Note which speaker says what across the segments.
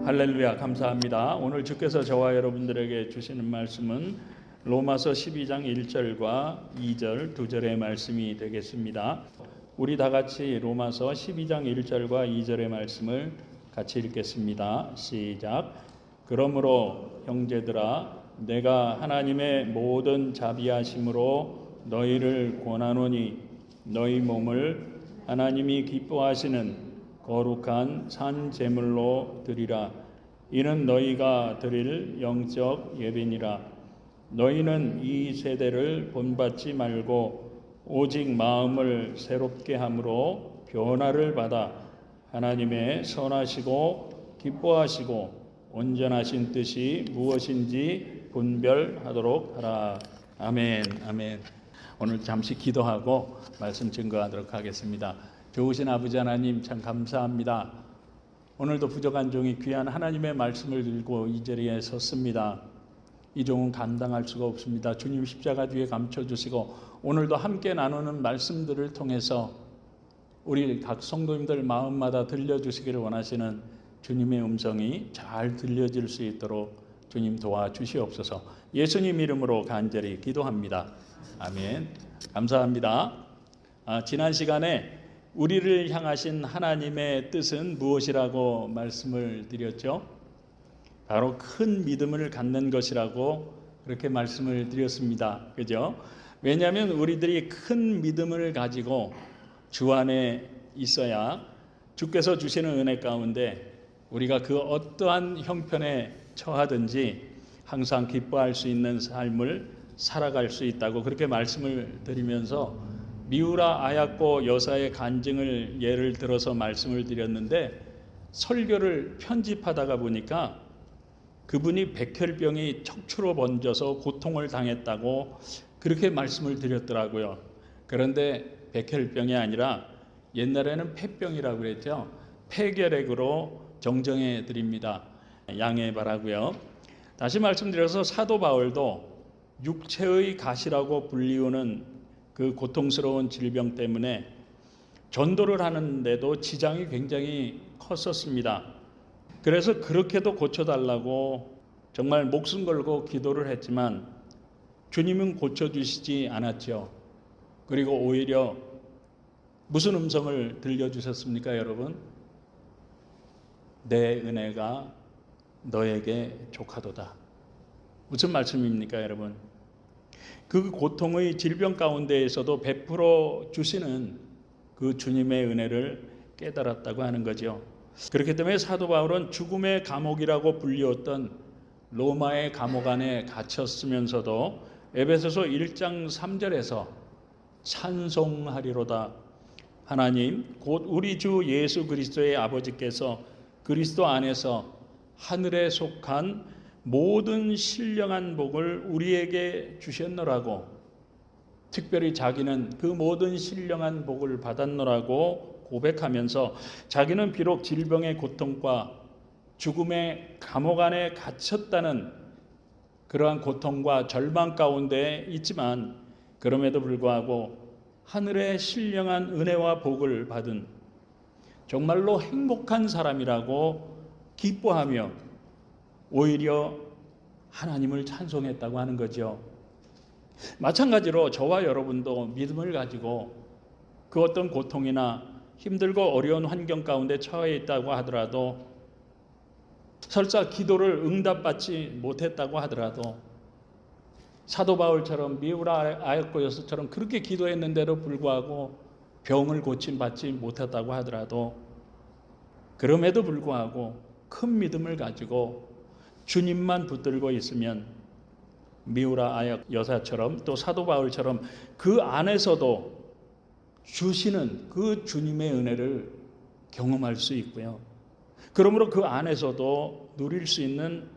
Speaker 1: 할렐루야, 감사합니다. 오늘 주께서 저와 여러분들에게 주시는 말씀은 로마서 12장 1절과 2절, 2절의 말씀이 되겠습니다. 우리 다 같이 로마서 12장 1절과 2절의 말씀을 같이 읽겠습니다. 시작. 그러므로 형제들아, 내가 하나님의 모든 자비하심으로 너희를 권하노니 너희 몸을 하나님이 기뻐하시는 거룩한 산 제물로 드리라. 이는 너희가 드릴 영적 예배니라. 너희는 이 세대를 본받지 말고 오직 마음을 새롭게 함으로 변화를 받아 하나님의 선하시고 기뻐하시고 온전하신 뜻이 무엇인지 분별하도록 하라. 아멘. 아멘. 오늘 잠시 기도하고 말씀 증거하도록 하겠습니다. 좋으신 아버지 하나님, 참 감사합니다. 오늘도 부족한 종이 귀한 하나님의 말씀을 들고 이 자리에 섰습니다. 이 종은 감당할 수가 없습니다. 주님 십자가 뒤에 감춰주시고 오늘도 함께 나누는 말씀들을 통해서 우리 각 성도님들 마음마다 들려주시기를 원하시는 주님의 음성이 잘 들려질 수 있도록 주님 도와주시옵소서. 예수님 이름으로 간절히 기도합니다. 아멘. 감사합니다. 지난 시간에 우리를 향하신 하나님의 뜻은 무엇이라고 말씀을 드렸죠? 바로 큰 믿음을 갖는 것이라고 그렇게 말씀을 드렸습니다. 그죠? 왜냐하면 우리들이 큰 믿음을 가지고 주 안에 있어야 주께서 주시는 은혜 가운데 우리가 그 어떠한 형편에 처하든지 항상 기뻐할 수 있는 삶을 살아갈 수 있다고 그렇게 말씀을 드리면서 미우라 아야코 여사의 간증을 예를 들어서 말씀을 드렸는데 설교를 편집하다가 보니까 그분이 백혈병이 척추로 번져서 고통을 당했다고 그렇게 말씀을 드렸더라고요. 그런데 백혈병이 아니라 옛날에는 폐병이라고 그랬죠. 폐결핵으로 정정해 드립니다. 양해 바라고요. 다시 말씀드려서 사도 바울도 육체의 가시라고 불리우는 그 고통스러운 질병 때문에 전도를 하는데도 지장이 굉장히 컸었습니다. 그래서 그렇게도 고쳐달라고 정말 목숨 걸고 기도를 했지만 주님은 고쳐주시지 않았죠. 그리고 오히려 무슨 음성을 들려주셨습니까, 여러분? 내 은혜가 너에게 족하도다. 무슨 말씀입니까, 여러분? 그 고통의 질병 가운데에서도 베풀어 주시는 그 주님의 은혜를 깨달았다고 하는 거죠. 그렇기 때문에 사도 바울은 죽음의 감옥이라고 불리웠던 로마의 감옥 안에 갇혔으면서도 에베소서 1장 3절에서 찬송하리로다. 하나님 곧 우리 주 예수 그리스도의 아버지께서 그리스도 안에서 하늘에 속한 모든 신령한 복을 우리에게 주셨노라고, 특별히 자기는 그 모든 신령한 복을 받았노라고 고백하면서 자기는 비록 질병의 고통과 죽음의 감옥 안에 갇혔다는 그러한 고통과 절망 가운데 있지만 그럼에도 불구하고 하늘의 신령한 은혜와 복을 받은 정말로 행복한 사람이라고 기뻐하며 오히려 하나님을 찬송했다고 하는 거죠. 마찬가지로 저와 여러분도 믿음을 가지고 그 어떤 고통이나 힘들고 어려운 환경 가운데 처해 있다고 하더라도 설사 기도를 응답받지 못했다고 하더라도 사도 바울처럼 미우라 아야코 여사처럼 그렇게 기도했는데도 불구하고 병을 고침받지 못했다고 하더라도 그럼에도 불구하고 큰 믿음을 가지고 주님만 붙들고 있으면 미우라 아약 여사처럼 또 사도 바울처럼 그 안에서도 주시는 그 주님의 은혜를 경험할 수 있고요. 그러므로 그 안에서도 누릴 수 있는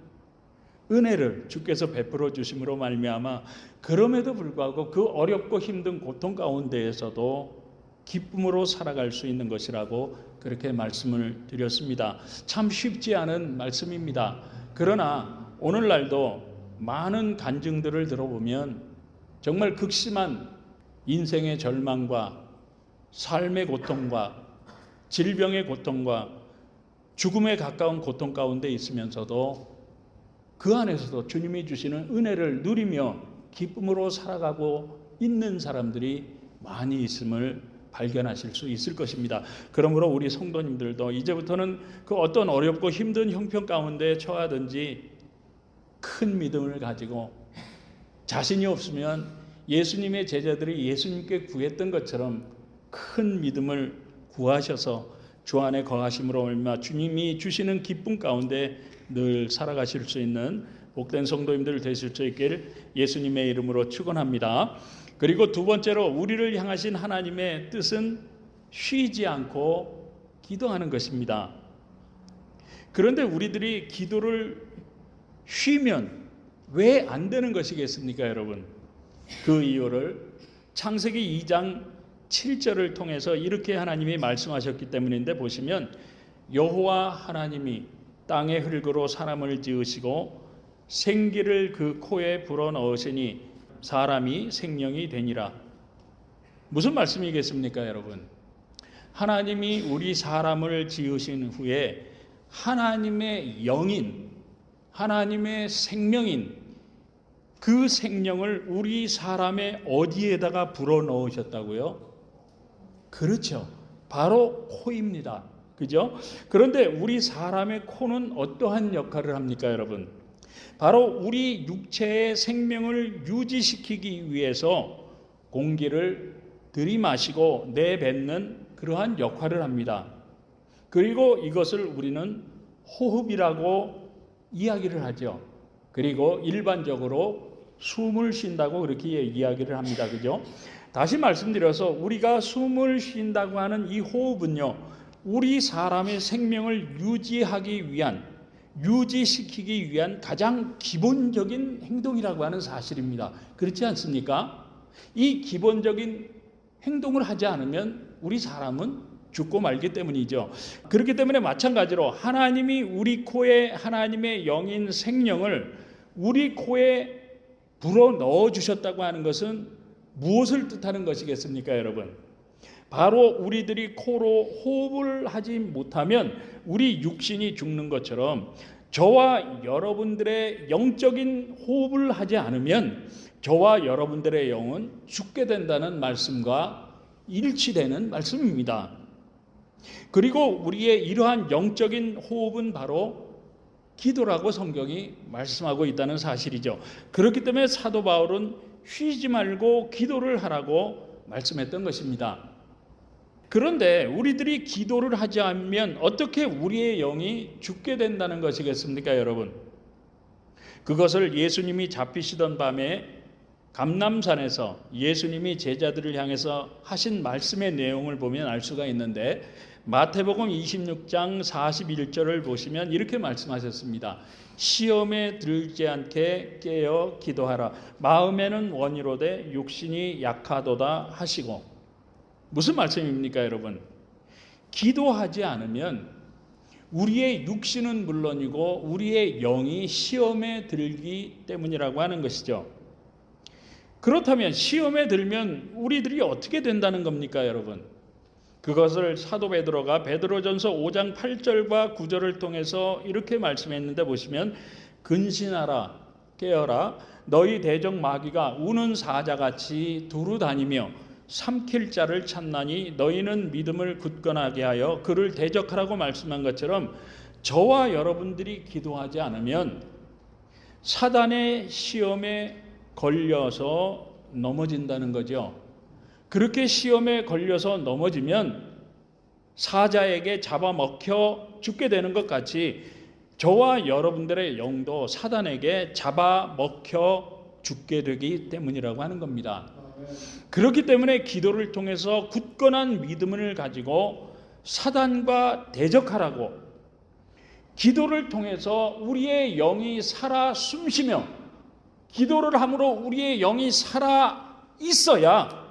Speaker 1: 은혜를 주께서 베풀어 주심으로 말미암아 그럼에도 불구하고 그 어렵고 힘든 고통 가운데에서도 기쁨으로 살아갈 수 있는 것이라고 그렇게 말씀을 드렸습니다. 참 쉽지 않은 말씀입니다. 그러나 오늘날도 많은 간증들을 들어보면 정말 극심한 인생의 절망과 삶의 고통과 질병의 고통과 죽음에 가까운 고통 가운데 있으면서도 그 안에서도 주님이 주시는 은혜를 누리며 기쁨으로 살아가고 있는 사람들이 많이 있음을 발견하실 수 있을 것입니다. 그러므로 우리 성도님들도 이제부터는 그 어떤 어렵고 힘든 형편 가운데 처하든지 큰 믿음을 가지고 자신이 없으면 예수님의 제자들이 예수님께 구했던 것처럼 큰 믿음을 구하셔서 주 안에 거하심으로 말미암아 주님이 주시는 기쁨 가운데 늘 살아가실 수 있는 복된 성도님들 되실 수 있기를 예수님의 이름으로 축원합니다. 그리고 두 번째로 우리를 향하신 하나님의 뜻은 쉬지 않고 기도하는 것입니다. 그런데 우리들이 기도를 쉬면 왜 안 되는 것이겠습니까, 여러분? 그 이유를 창세기 2장 7절을 통해서 이렇게 하나님이 말씀하셨기 때문인데 보시면 여호와 하나님이 땅의 흙으로 사람을 지으시고 생기를 그 코에 불어넣으시니 사람이 생명이 되니라. 무슨 말씀이겠습니까, 여러분? 하나님이 우리 사람을 지으신 후에 하나님의 영인, 하나님의 생명인 그 생명을 우리 사람의 어디에다가 불어넣으셨다고요? 그렇죠. 바로 코입니다. 그죠? 그런데 우리 사람의 코는 어떠한 역할을 합니까, 여러분? 바로 우리 육체의 생명을 유지시키기 위해서 공기를 들이마시고 내뱉는 그러한 역할을 합니다. 그리고 이것을 우리는 호흡이라고 이야기를 하죠. 그리고 일반적으로 숨을 쉰다고 그렇게 이야기를 합니다. 그죠? 다시 말씀드려서 우리가 숨을 쉰다고 하는 이 호흡은요, 우리 사람의 생명을 유지시키기 위한 가장 기본적인 행동이라고 하는 사실입니다. 그렇지 않습니까? 이 기본적인 행동을 하지 않으면 우리 사람은 죽고 말기 때문이죠. 그렇기 때문에 마찬가지로 하나님이 우리 코에 하나님의 영인 생명을 우리 코에 불어넣어 주셨다고 하는 것은 무엇을 뜻하는 것이겠습니까, 여러분? 바로 우리들이 코로 호흡을 하지 못하면 우리 육신이 죽는 것처럼 저와 여러분들의 영적인 호흡을 하지 않으면 저와 여러분들의 영은 죽게 된다는 말씀과 일치되는 말씀입니다. 그리고 우리의 이러한 영적인 호흡은 바로 기도라고 성경이 말씀하고 있다는 사실이죠. 그렇기 때문에 사도 바울은 쉬지 말고 기도를 하라고 말씀했던 것입니다. 그런데 우리들이 기도를 하지 않으면 어떻게 우리의 영이 죽게 된다는 것이겠습니까, 여러분? 그것을 예수님이 잡히시던 밤에 감람산에서 예수님이 제자들을 향해서 하신 말씀의 내용을 보면 알 수가 있는데 마태복음 26장 41절을 보시면 이렇게 말씀하셨습니다. 시험에 들지 않게 깨어 기도하라. 마음에는 원이로되 육신이 약하도다 하시고. 무슨 말씀입니까, 여러분? 기도하지 않으면 우리의 육신은 물론이고 우리의 영이 시험에 들기 때문이라고 하는 것이죠. 그렇다면 시험에 들면 우리들이 어떻게 된다는 겁니까, 여러분? 그것을 사도 베드로가 베드로전서 5장 8절과 9절을 통해서 이렇게 말씀했는데 보시면 근신하라 깨어라 너희 대적 마귀가 우는 사자같이 두루 다니며 삼킬 자를 찾나니 너희는 믿음을 굳건하게 하여 그를 대적하라고 말씀한 것처럼 저와 여러분들이 기도하지 않으면 사단의 시험에 걸려서 넘어진다는 거죠. 그렇게 시험에 걸려서 넘어지면 사자에게 잡아먹혀 죽게 되는 것 같이 저와 여러분들의 영도 사단에게 잡아먹혀 죽게 되기 때문이라고 하는 겁니다. 그렇기 때문에 기도를 통해서 굳건한 믿음을 가지고 사단과 대적하라고, 기도를 통해서 우리의 영이 살아 숨쉬며 기도를 함으로 우리의 영이 살아 있어야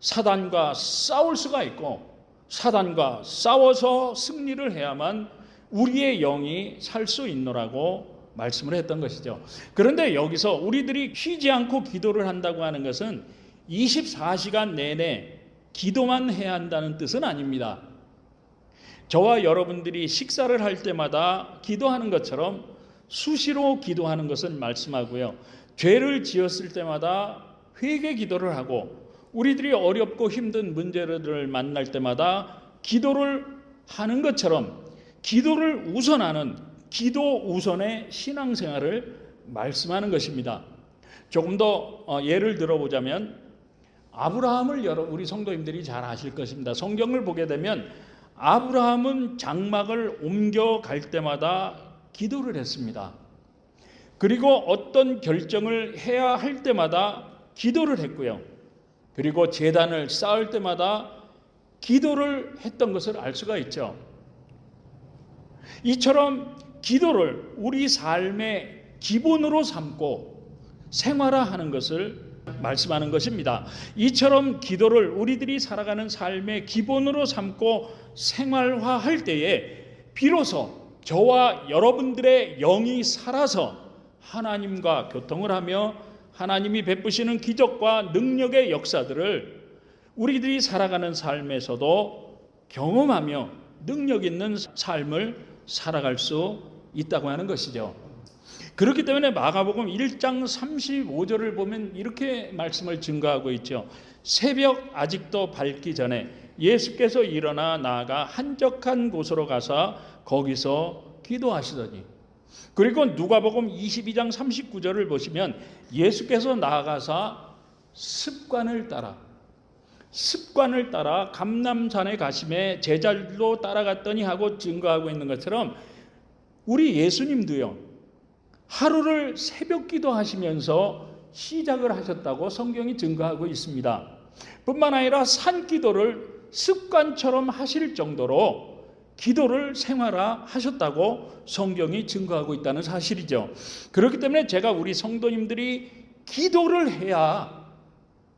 Speaker 1: 사단과 싸울 수가 있고 사단과 싸워서 승리를 해야만 우리의 영이 살 수 있노라고 말씀을 했던 것이죠. 그런데 여기서 우리들이 쉬지 않고 기도를 한다고 하는 것은 24시간 내내 기도만 해야 한다는 뜻은 아닙니다. 저와 여러분들이 식사를 할 때마다 기도하는 것처럼 수시로 기도하는 것을 말씀하고요. 죄를 지었을 때마다 회개 기도를 하고 우리들이 어렵고 힘든 문제를 만날 때마다 기도를 하는 것처럼 기도를 우선하는 기도 우선의 신앙생활을 말씀하는 것입니다. 조금 더 예를 들어보자면 아브라함을 우리 성도님들이 잘 아실 것입니다. 성경을 보게 되면 아브라함은 장막을 옮겨갈 때마다 기도를 했습니다. 그리고 어떤 결정을 해야 할 때마다 기도를 했고요. 그리고 제단을 쌓을 때마다 기도를 했던 것을 알 수가 있죠. 이처럼 기도를 우리 삶의 기본으로 삼고 생활화하는 것을 말씀하는 것입니다. 이처럼 기도를 우리들이 살아가는 삶의 기본으로 삼고 생활화할 때에 비로소 저와 여러분들의 영이 살아서 하나님과 교통을 하며 하나님이 베푸시는 기적과 능력의 역사들을 우리들이 살아가는 삶에서도 경험하며 능력 있는 삶을 살아갈 수 있다고 하는 것이죠. 그렇기 때문에 마가복음 1장 35절을 보면 이렇게 말씀을 증거하고 있죠. 새벽 아직도 밝기 전에 예수께서 일어나 나아가 한적한 곳으로 가서 거기서 기도하시더니, 그리고 누가복음 22장 39절을 보시면 예수께서 나아가서 습관을 따라 감람산에 가심에 제자들도 따라갔더니 하고 증거하고 있는 것처럼 우리 예수님도요, 하루를 새벽 기도하시면서 시작을 하셨다고 성경이 증거하고 있습니다. 뿐만 아니라 산기도를 습관처럼 하실 정도로 기도를 생활화하셨다고 성경이 증거하고 있다는 사실이죠. 그렇기 때문에 제가 우리 성도님들이 기도를 해야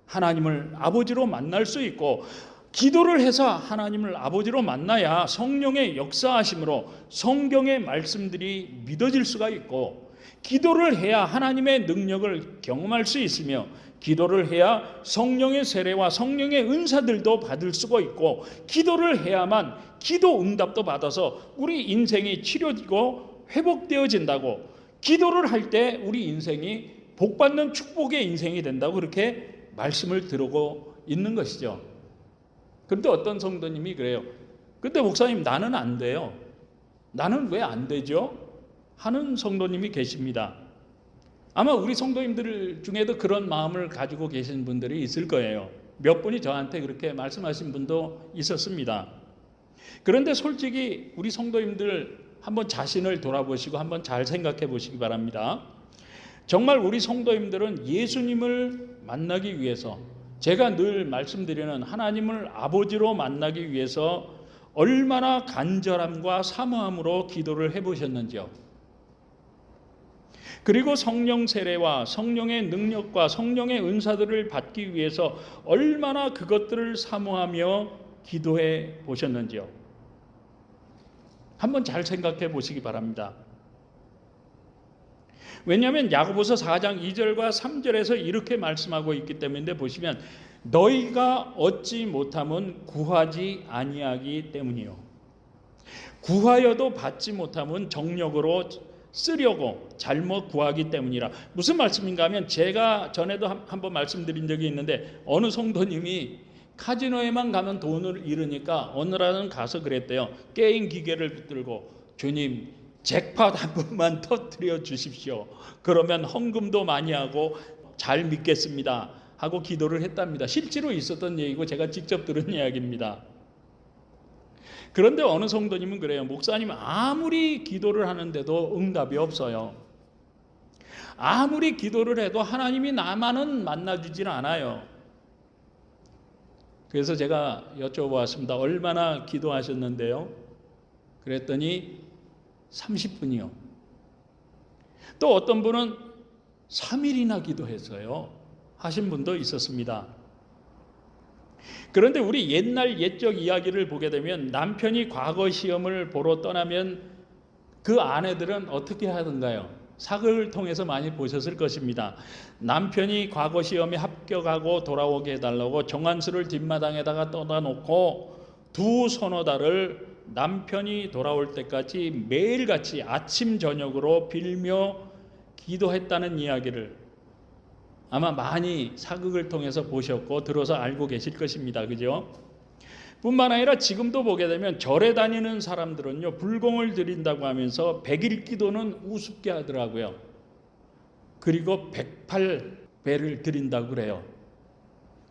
Speaker 1: 하나님을 아버지로 만날 수 있고, 기도를 해서 하나님을 아버지로 만나야 성령의 역사하심으로 성경의 말씀들이 믿어질 수가 있고, 기도를 해야 하나님의 능력을 경험할 수 있으며, 기도를 해야 성령의 세례와 성령의 은사들도 받을 수가 있고, 기도를 해야만 기도 응답도 받아서 우리 인생이 치료되고 회복되어진다고, 기도를 할 때 우리 인생이 복받는 축복의 인생이 된다고 그렇게 말씀을 들고 있는 것이죠. 그런데 어떤 성도님이 그래요. 근데 목사님, 나는 안 돼요. 나는 왜 안 되죠? 하는 성도님이 계십니다. 아마 우리 성도님들 중에도 그런 마음을 가지고 계신 분들이 있을 거예요. 몇 분이 저한테 그렇게 말씀하신 분도 있었습니다. 그런데 솔직히 우리 성도님들 한번 자신을 돌아보시고 한번 잘 생각해 보시기 바랍니다. 정말 우리 성도님들은 예수님을 만나기 위해서, 제가 늘 말씀드리는 하나님을 아버지로 만나기 위해서 얼마나 간절함과 사모함으로 기도를 해보셨는지요. 그리고 성령 세례와 성령의 능력과 성령의 은사들을 받기 위해서 얼마나 그것들을 사모하며 기도해 보셨는지요. 한번 잘 생각해 보시기 바랍니다. 왜냐하면 야고보서 4장 2절과 3절에서 이렇게 말씀하고 있기 때문인데, 보시면 너희가 얻지 못함은 구하지 아니하기 때문이요, 구하여도 받지 못함은 정력으로 쓰려고 잘못 구하기 때문이라. 무슨 말씀인가 하면, 제가 전에도 한번 말씀드린 적이 있는데, 어느 성도님이 카지노에만 가면 돈을 잃으니까 어느 날은 가서 그랬대요. 게임 기계를 붙들고, 주님 잭팟 한 번만 터뜨려 주십시오. 그러면 헌금도 많이 하고 잘 믿겠습니다 하고 기도를 했답니다. 실제로 있었던 얘기고 제가 직접 들은 이야기입니다. 그런데 어느 성도님은 그래요. 목사님, 아무리 기도를 하는데도 응답이 없어요. 아무리 기도를 해도 하나님이 나만은 만나주질 않아요. 그래서 제가 여쭤보았습니다. 얼마나 기도하셨는데요? 그랬더니 30분이요. 또 어떤 분은 3일이나 기도했어요 하신 분도 있었습니다. 그런데 우리 옛날 옛적 이야기를 보게 되면, 남편이 과거 시험을 보러 떠나면 그 아내들은 어떻게 하던가요? 사극을 통해서 많이 보셨을 것입니다. 남편이 과거 시험에 합격하고 돌아오게 해달라고 정한수를 뒷마당에다가 떠다 놓고 두 선호다를 남편이 돌아올 때까지 매일같이 아침 저녁으로 빌며 기도했다는 이야기를 아마 많이 사극을 통해서 보셨고 들어서 알고 계실 것입니다. 그죠? 뿐만 아니라 지금도 보게 되면 절에 다니는 사람들은요, 불공을 드린다고 하면서 100일 기도는 우습게 하더라고요. 그리고 108배를 드린다고 그래요.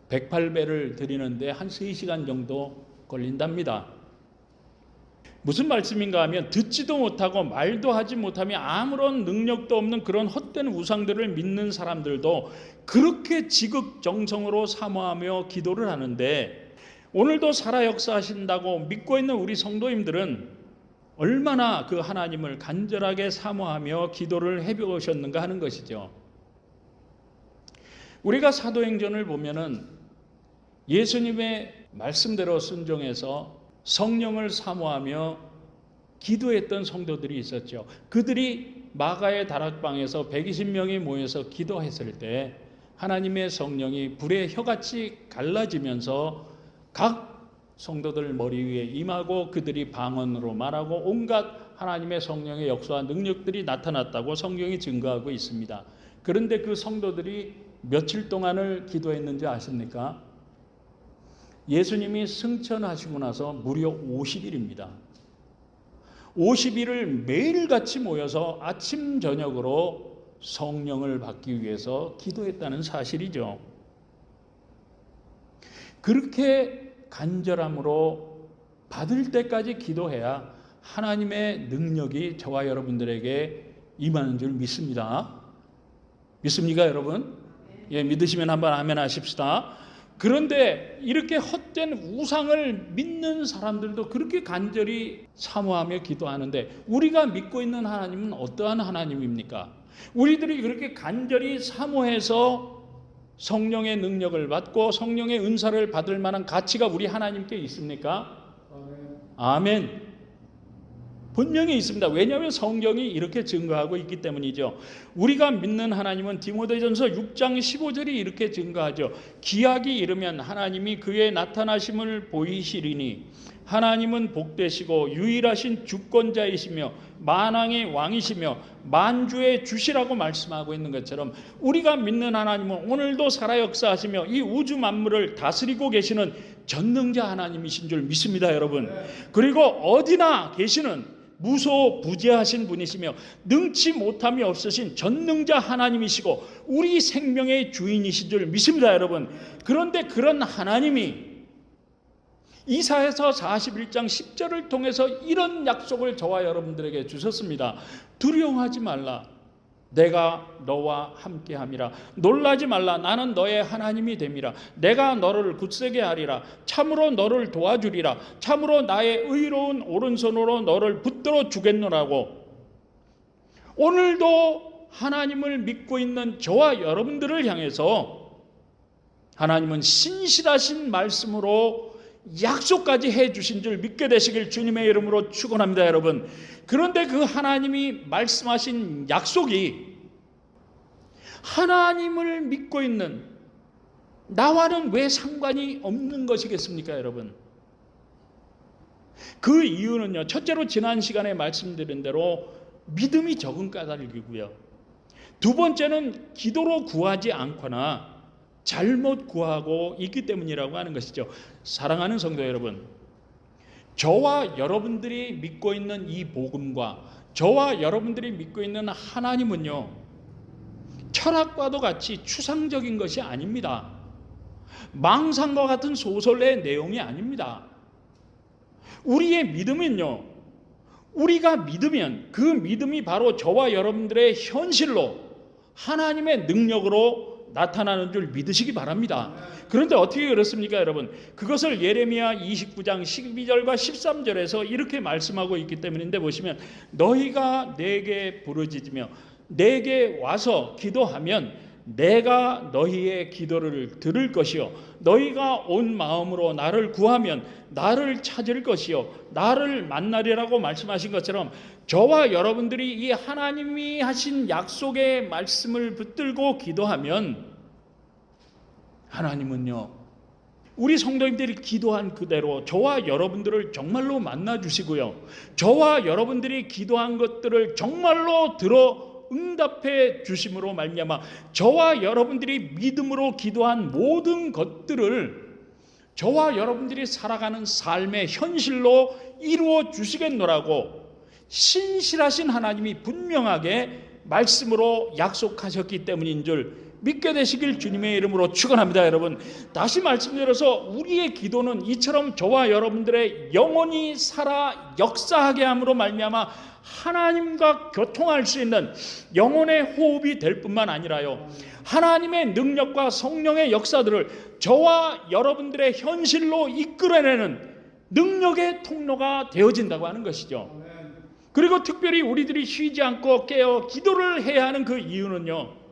Speaker 1: 108배를 드리는데 한 3시간 정도 걸린답니다. 무슨 말씀인가 하면 듣지도 못하고 말도 하지 못하며 아무런 능력도 없는 그런 헛된 우상들을 믿는 사람들도 그렇게 지극정성으로 사모하며 기도를 하는데, 오늘도 살아 역사하신다고 믿고 있는 우리 성도님들은 얼마나 그 하나님을 간절하게 사모하며 기도를 해보셨는가 하는 것이죠. 우리가 사도행전을 보면은 예수님의 말씀대로 순종해서 성령을 사모하며 기도했던 성도들이 있었죠. 그들이 마가의 다락방에서 120명이 모여서 기도했을 때 하나님의 성령이 불의 혀같이 갈라지면서 각 성도들 머리 위에 임하고 그들이 방언으로 말하고 온갖 하나님의 성령의 역사와 능력들이 나타났다고 성경이 증거하고 있습니다. 그런데 그 성도들이 며칠 동안을 기도했는지 아십니까? 예수님이 승천하시고 나서 무려 50일입니다. 50일을 매일같이 모여서 아침 저녁으로 성령을 받기 위해서 기도했다는 사실이죠. 그렇게 간절함으로 받을 때까지 기도해야 하나님의 능력이 저와 여러분들에게 임하는 줄 믿습니다. 믿습니까, 여러분? 예, 믿으시면 한번 아멘 하십시다. 그런데 이렇게 헛된 우상을 믿는 사람들도 그렇게 간절히 사모하며 기도하는데, 우리가 믿고 있는 하나님은 어떠한 하나님입니까? 우리들이 그렇게 간절히 사모해서 성령의 능력을 받고 성령의 은사를 받을 만한 가치가 우리 하나님께 있습니까? 아멘. 분명히 있습니다. 왜냐하면 성경이 이렇게 증거하고 있기 때문이죠. 우리가 믿는 하나님은 디모데전서 6장 15절이 이렇게 증거하죠. 기약이 이르면 하나님이 그의 나타나심을 보이시리니 하나님은 복되시고 유일하신 주권자이시며 만왕의 왕이시며 만주의 주시라고 말씀하고 있는 것처럼, 우리가 믿는 하나님은 오늘도 살아 역사하시며 이 우주 만물을 다스리고 계시는 전능자 하나님이신 줄 믿습니다, 여러분. 그리고 어디나 계시는 무소부재하신 분이시며 능치 못함이 없으신 전능자 하나님이시고 우리 생명의 주인이신 줄 믿습니다, 여러분. 그런데 그런 하나님이 이사야서 41장 10절을 통해서 이런 약속을 저와 여러분들에게 주셨습니다. 두려워하지 말라. 내가 너와 함께함이라. 놀라지 말라. 나는 너의 하나님이 됨이라. 내가 너를 굳세게 하리라. 참으로 너를 도와주리라. 참으로 나의 의로운 오른손으로 너를 붙들어 주겠노라고. 오늘도 하나님을 믿고 있는 저와 여러분들을 향해서 하나님은 신실하신 말씀으로 약속까지 해주신 줄 믿게 되시길 주님의 이름으로 축원합니다, 여러분. 그런데 그 하나님이 말씀하신 약속이 하나님을 믿고 있는 나와는 왜 상관이 없는 것이겠습니까, 여러분? 그 이유는요, 첫째로 지난 시간에 말씀드린 대로 믿음이 적은 까닭이고요. 두 번째는 기도로 구하지 않거나 잘못 구하고 있기 때문이라고 하는 것이죠. 사랑하는 성도 여러분, 저와 여러분들이 믿고 있는 이 복음과 저와 여러분들이 믿고 있는 하나님은요, 철학과도 같이 추상적인 것이 아닙니다. 망상과 같은 소설의 내용이 아닙니다. 우리의 믿음은요, 우리가 믿으면 그 믿음이 바로 저와 여러분들의 현실로 하나님의 능력으로 나타나는 줄 믿으시기 바랍니다. 그런데 어떻게 그렇습니까, 여러분? 그것을 예레미야 29장 12절과 13절에서 이렇게 말씀하고 있기 때문인데, 보시면 너희가 내게 부르짖으며 내게 와서 기도하면 내가 너희의 기도를 들을 것이요 너희가 온 마음으로 나를 구하면 나를 찾을 것이요 나를 만나리라고 말씀하신 것처럼, 저와 여러분들이 이 하나님이 하신 약속의 말씀을 붙들고 기도하면 하나님은요 우리 성도님들이 기도한 그대로 저와 여러분들을 정말로 만나주시고요, 저와 여러분들이 기도한 것들을 정말로 들어 응답해 주심으로 말미암아 저와 여러분들이 믿음으로 기도한 모든 것들을 저와 여러분들이 살아가는 삶의 현실로 이루어 주시겠노라고 신실하신 하나님이 분명하게 말씀으로 약속하셨기 때문인 줄 믿게 되시길 주님의 이름으로 축원합니다. 여러분, 다시 말씀드려서 우리의 기도는 이처럼 저와 여러분들의 영혼이 살아 역사하게 함으로 말미암아 하나님과 교통할 수 있는 영혼의 호흡이 될 뿐만 아니라요, 하나님의 능력과 성령의 역사들을 저와 여러분들의 현실로 이끌어내는 능력의 통로가 되어진다고 하는 것이죠. 그리고 특별히 우리들이 쉬지 않고 깨어 기도를 해야 하는 그 이유는요,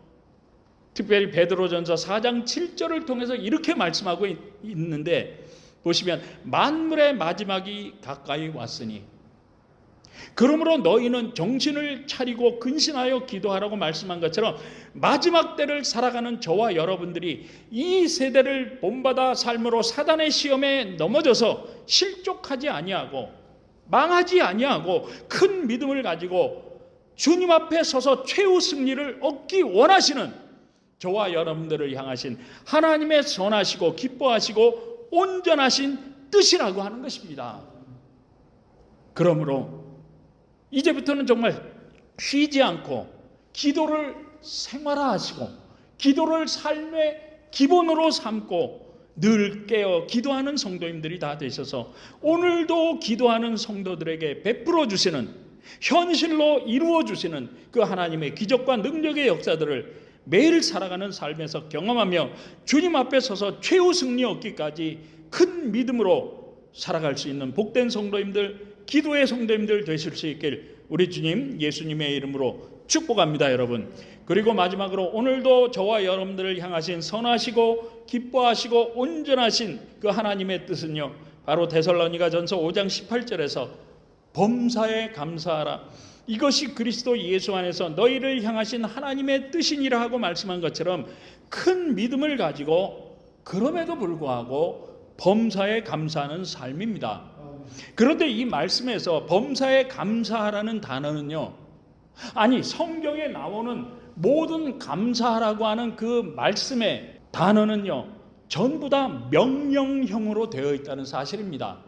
Speaker 1: 특별히 베드로전서 4장 7절을 통해서 이렇게 말씀하고 있는데, 보시면 만물의 마지막이 가까이 왔으니 그러므로 너희는 정신을 차리고 근신하여 기도하라고 말씀한 것처럼 마지막 때를 살아가는 저와 여러분들이 이 세대를 본받아 삶으로 사단의 시험에 넘어져서 실족하지 아니하고 망하지 아니하고 큰 믿음을 가지고 주님 앞에 서서 최후 승리를 얻기 원하시는 저와 여러분들을 향하신 하나님의 선하시고 기뻐하시고 온전하신 뜻이라고 하는 것입니다. 그러므로 이제부터는 정말 쉬지 않고 기도를 생활화하시고 기도를 삶의 기본으로 삼고 늘 깨어 기도하는 성도님들이 다 되셔서 오늘도 기도하는 성도들에게 베풀어 주시는, 현실로 이루어 주시는 그 하나님의 기적과 능력의 역사들을 매일 살아가는 삶에서 경험하며 주님 앞에 서서 최후 승리 얻기까지 큰 믿음으로 살아갈 수 있는 복된 성도님들, 기도의 성도님들 되실 수 있길 우리 주님 예수님의 이름으로 축복합니다. 여러분, 그리고 마지막으로 오늘도 저와 여러분들을 향하신 선하시고 기뻐하시고 온전하신 그 하나님의 뜻은요, 바로 데살로니가전서 5장 18절에서 범사에 감사하라, 이것이 그리스도 예수 안에서 너희를 향하신 하나님의 뜻이니라 하고 말씀한 것처럼 큰 믿음을 가지고 그럼에도 불구하고 범사에 감사하는 삶입니다. 그런데 이 말씀에서 범사에 감사하라는 단어는요, 아니 성경에 나오는 모든 감사하라고 하는 그 말씀의 단어는요, 전부 다 명령형으로 되어 있다는 사실입니다.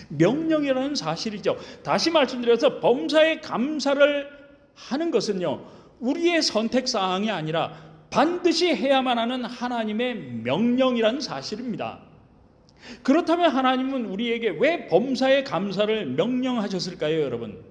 Speaker 1: 명령이라는 사실이죠. 다시 말씀드려서 범사에 감사를 하는 것은요, 우리의 선택사항이 아니라 반드시 해야만 하는 하나님의 명령이라는 사실입니다. 그렇다면 하나님은 우리에게 왜 범사에 감사를 명령하셨을까요, 여러분?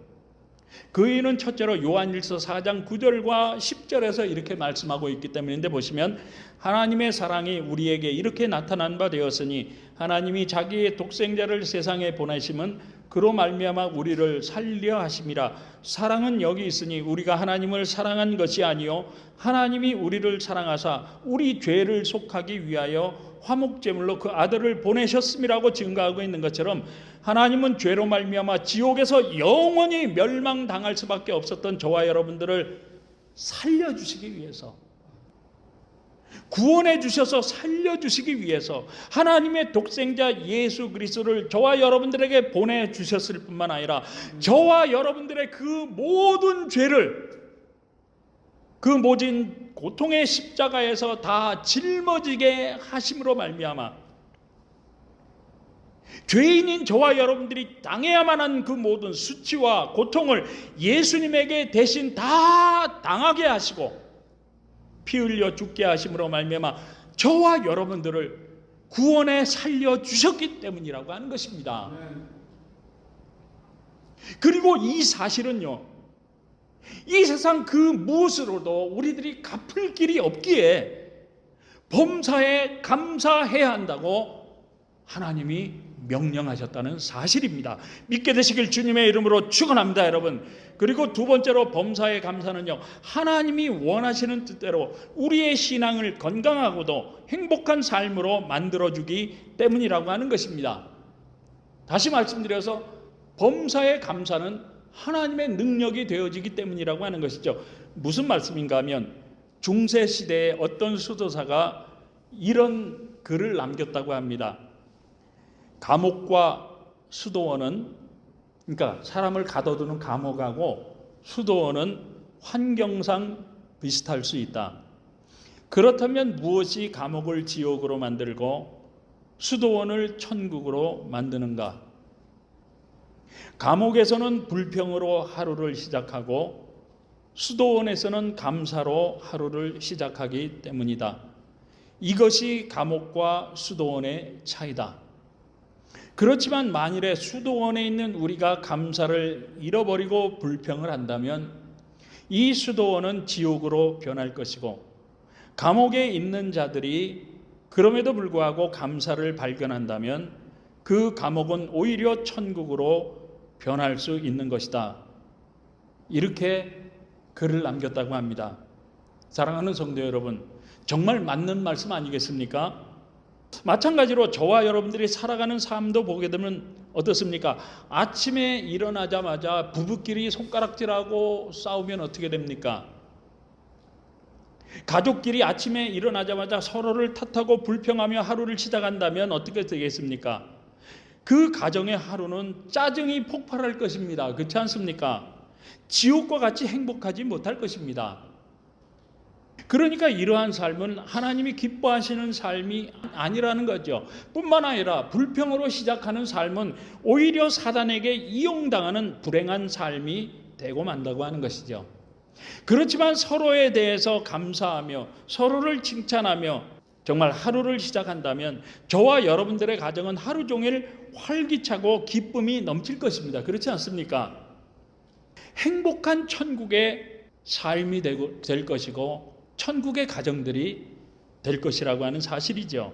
Speaker 1: 그 이유는 첫째로 요한일서 4장 9절과 10절에서 이렇게 말씀하고 있기 때문인데, 보시면 하나님의 사랑이 우리에게 이렇게 나타난 바 되었으니 하나님이 자기의 독생자를 세상에 보내심은 그로 말미암아 우리를 살려 하심이라. 사랑은 여기 있으니 우리가 하나님을 사랑한 것이 아니요 하나님이 우리를 사랑하사 우리 죄를 속하기 위하여 화목제물로 그 아들을 보내셨음이라고 증거하고 있는 것처럼, 하나님은 죄로 말미암아 지옥에서 영원히 멸망당할 수밖에 없었던 저와 여러분들을 살려주시기 위해서, 구원해 주셔서 살려주시기 위해서 하나님의 독생자 예수 그리스도를 저와 여러분들에게 보내주셨을 뿐만 아니라 저와 여러분들의 그 모든 죄를 그 모진 고통의 십자가에서 다 짊어지게 하심으로 말미암아 죄인인 저와 여러분들이 당해야만 한 그 모든 수치와 고통을 예수님에게 대신 다 당하게 하시고 피 흘려 죽게 하심으로 말미암아 저와 여러분들을 구원에 살려주셨기 때문이라고 하는 것입니다. 그리고 이 사실은요, 이 세상 그 무엇으로도 우리들이 갚을 길이 없기에 범사에 감사해야 한다고 하나님이 명령하셨다는 사실입니다. 믿게 되시길 주님의 이름으로 축원합니다, 여러분. 그리고 두 번째로 범사에 감사는요, 하나님이 원하시는 뜻대로 우리의 신앙을 건강하고도 행복한 삶으로 만들어주기 때문이라고 하는 것입니다. 다시 말씀드려서 범사에 감사는 하나님의 능력이 되어지기 때문이라고 하는 것이죠. 무슨 말씀인가 하면 중세시대에 어떤 수도사가 이런 글을 남겼다고 합니다. 감옥과 수도원은, 그러니까 사람을 가둬두는 감옥하고 수도원은 환경상 비슷할 수 있다. 그렇다면 무엇이 감옥을 지옥으로 만들고 수도원을 천국으로 만드는가? 감옥에서는 불평으로 하루를 시작하고 수도원에서는 감사로 하루를 시작하기 때문이다. 이것이 감옥과 수도원의 차이다. 그렇지만 만일에 수도원에 있는 우리가 감사를 잃어버리고 불평을 한다면 이 수도원은 지옥으로 변할 것이고, 감옥에 있는 자들이 그럼에도 불구하고 감사를 발견한다면 그 감옥은 오히려 천국으로 변할 수 있는 것이다. 이렇게 글을 남겼다고 합니다. 사랑하는 성도 여러분, 정말 맞는 말씀 아니겠습니까? 마찬가지로 저와 여러분들이 살아가는 삶도 보게 되면 어떻습니까? 아침에 일어나자마자 부부끼리 손가락질하고 싸우면 어떻게 됩니까? 가족끼리 아침에 일어나자마자 서로를 탓하고 불평하며 하루를 시작한다면 어떻게 되겠습니까? 그 가정의 하루는 짜증이 폭발할 것입니다. 그렇지 않습니까? 지옥과 같이 행복하지 못할 것입니다. 그러니까 이러한 삶은 하나님이 기뻐하시는 삶이 아니라는 거죠. 뿐만 아니라 불평으로 시작하는 삶은 오히려 사단에게 이용당하는 불행한 삶이 되고 만다고 하는 것이죠. 그렇지만 서로에 대해서 감사하며 서로를 칭찬하며 정말 하루를 시작한다면 저와 여러분들의 가정은 하루 종일 활기차고 기쁨이 넘칠 것입니다. 그렇지 않습니까? 행복한 천국의 삶이 될 것이고 천국의 가정들이 될 것이라고 하는 사실이죠.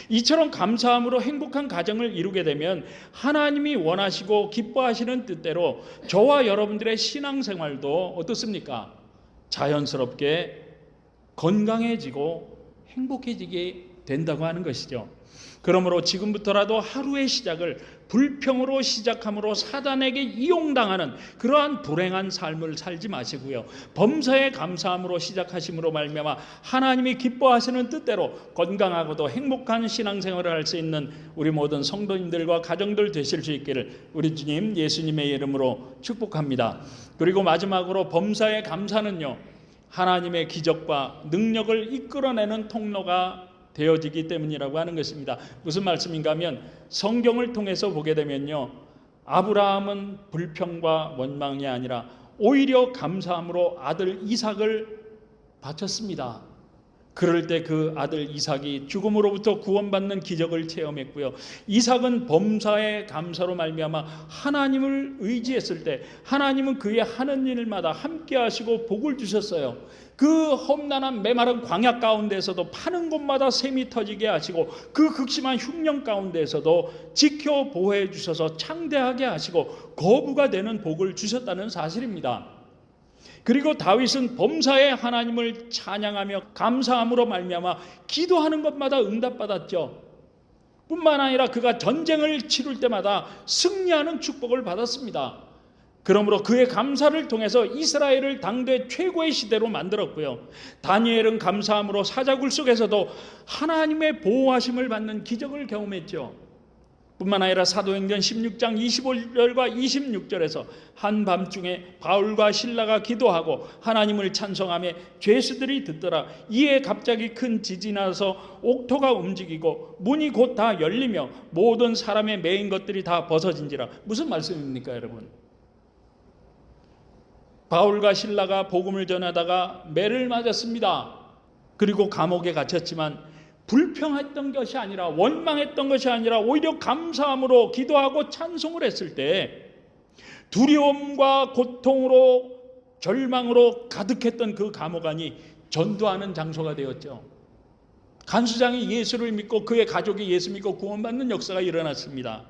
Speaker 1: 이처럼 감사함으로 행복한 가정을 이루게 되면 하나님이 원하시고 기뻐하시는 뜻대로 저와 여러분들의 신앙생활도 어떻습니까? 자연스럽게 건강해지고 행복해지게 된다고 하는 것이죠. 그러므로 지금부터라도 하루의 시작을 불평으로 시작함으로 사단에게 이용당하는 그러한 불행한 삶을 살지 마시고요, 범사에 감사함으로 시작하심으로 말미암아 하나님이 기뻐하시는 뜻대로 건강하고도 행복한 신앙생활을 할 수 있는 우리 모든 성도님들과 가정들 되실 수 있기를 우리 주님 예수님의 이름으로 축복합니다. 그리고 마지막으로 범사의 감사는요, 하나님의 기적과 능력을 이끌어내는 통로가 되어지기 때문이라고 하는 것입니다. 무슨 말씀인가 하면 성경을 통해서 보게 되면요, 아브라함은 불평과 원망이 아니라 오히려 감사함으로 아들 이삭을 바쳤습니다. 그럴 때 그 아들 이삭이 죽음으로부터 구원받는 기적을 체험했고요, 이삭은 범사의 감사로 말미암아 하나님을 의지했을 때 하나님은 그의 하는 일마다 함께 하시고 복을 주셨어요. 그 험난한 메마른 광야 가운데서도 파는 곳마다 샘이 터지게 하시고 그 극심한 흉령 가운데서도 지켜 보호해 주셔서 창대하게 하시고 거부가 되는 복을 주셨다는 사실입니다. 그리고 다윗은 범사에 하나님을 찬양하며 감사함으로 말미암아 기도하는 것마다 응답받았죠. 뿐만 아니라 그가 전쟁을 치룰 때마다 승리하는 축복을 받았습니다. 그러므로 그의 감사를 통해서 이스라엘을 당대 최고의 시대로 만들었고요, 다니엘은 감사함으로 사자굴 속에서도 하나님의 보호하심을 받는 기적을 경험했죠. 뿐만 아니라 사도행전 16장 25절과 26절에서 한밤중에 바울과 실라가 기도하고 하나님을 찬송하며 죄수들이 듣더라. 이에 갑자기 큰 지진이 나서 옥토가 움직이고 문이 곧 다 열리며 모든 사람의 매인 것들이 다 벗어진지라. 무슨 말씀입니까, 여러분? 바울과 실라가 복음을 전하다가 매를 맞았습니다. 그리고 감옥에 갇혔지만 불평했던 것이 아니라, 원망했던 것이 아니라 오히려 감사함으로 기도하고 찬송을 했을 때 두려움과 고통으로 절망으로 가득했던 그 감옥 안이 전도하는 장소가 되었죠. 간수장이 예수를 믿고 그의 가족이 예수 믿고 구원받는 역사가 일어났습니다.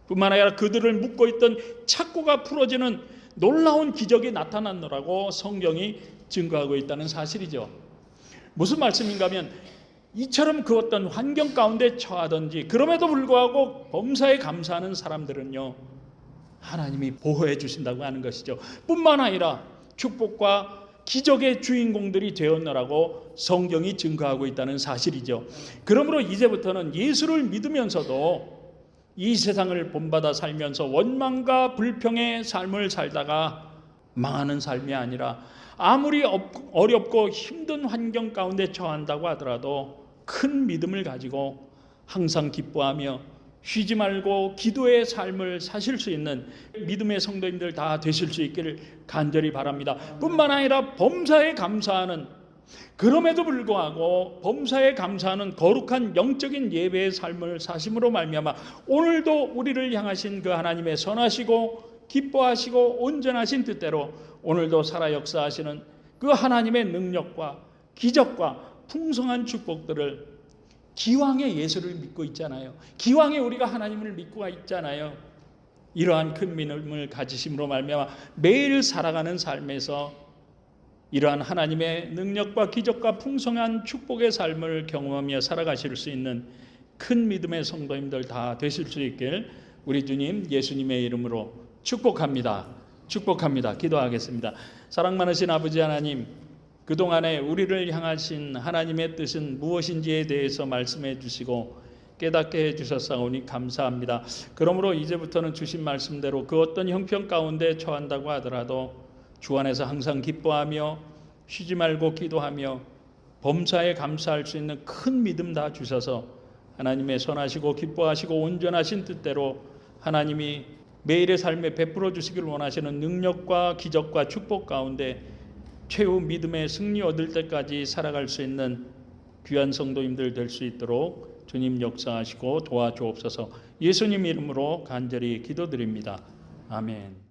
Speaker 1: 뿐만 아니라 그들을 묶고 있던 착고가 풀어지는 놀라운 기적이 나타났노라고 성경이 증거하고 있다는 사실이죠. 무슨 말씀인가 하면 이처럼 그 어떤 환경 가운데 처하든지 그럼에도 불구하고 범사에 감사하는 사람들은요, 하나님이 보호해 주신다고 하는 것이죠. 뿐만 아니라 축복과 기적의 주인공들이 되었노라고 성경이 증거하고 있다는 사실이죠. 그러므로 이제부터는 예수를 믿으면서도 이 세상을 본받아 살면서 원망과 불평의 삶을 살다가 망하는 삶이 아니라 아무리 어렵고 힘든 환경 가운데 처한다고 하더라도 큰 믿음을 가지고 항상 기뻐하며 쉬지 말고 기도의 삶을 사실 수 있는 믿음의 성도님들 다 되실 수 있기를 간절히 바랍니다. 뿐만 아니라 범사에 감사하는, 그럼에도 불구하고 범사에 감사하는 거룩한 영적인 예배의 삶을 사심으로 말미암아 오늘도 우리를 향하신 그 하나님의 선하시고 기뻐하시고 온전하신 뜻대로 오늘도 살아 역사하시는 그 하나님의 능력과 기적과 풍성한 축복들을, 기왕에 예수를 믿고 있잖아요. 기왕에 우리가 하나님을 믿고 있잖아요. 이러한 큰 믿음을 가지심으로 말미암아 매일 살아가는 삶에서 이러한 하나님의 능력과 기적과 풍성한 축복의 삶을 경험하며 살아가실 수 있는 큰 믿음의 성도님들 다 되실 수 있길 우리 주님 예수님의 이름으로 축복합니다. 축복합니다. 기도하겠습니다. 사랑 많으신 아버지 하나님, 그동안에 우리를 향하신 하나님의 뜻은 무엇인지에 대해서 말씀해 주시고 깨닫게 해주셨사오니 감사합니다. 그러므로 이제부터는 주신 말씀대로 그 어떤 형편 가운데 처한다고 하더라도 주 안에서 항상 기뻐하며 쉬지 말고 기도하며 범사에 감사할 수 있는 큰 믿음 다 주셔서 하나님의 선하시고 기뻐하시고 온전하신 뜻대로 하나님이 매일의 삶에 베풀어 주시길 원하시는 능력과 기적과 축복 가운데 최후 믿음의 승리 얻을 때까지 살아갈 수 있는 귀한 성도님들 될 수 있도록 주님 역사하시고 도와주옵소서. 예수님 이름으로 간절히 기도드립니다. 아멘.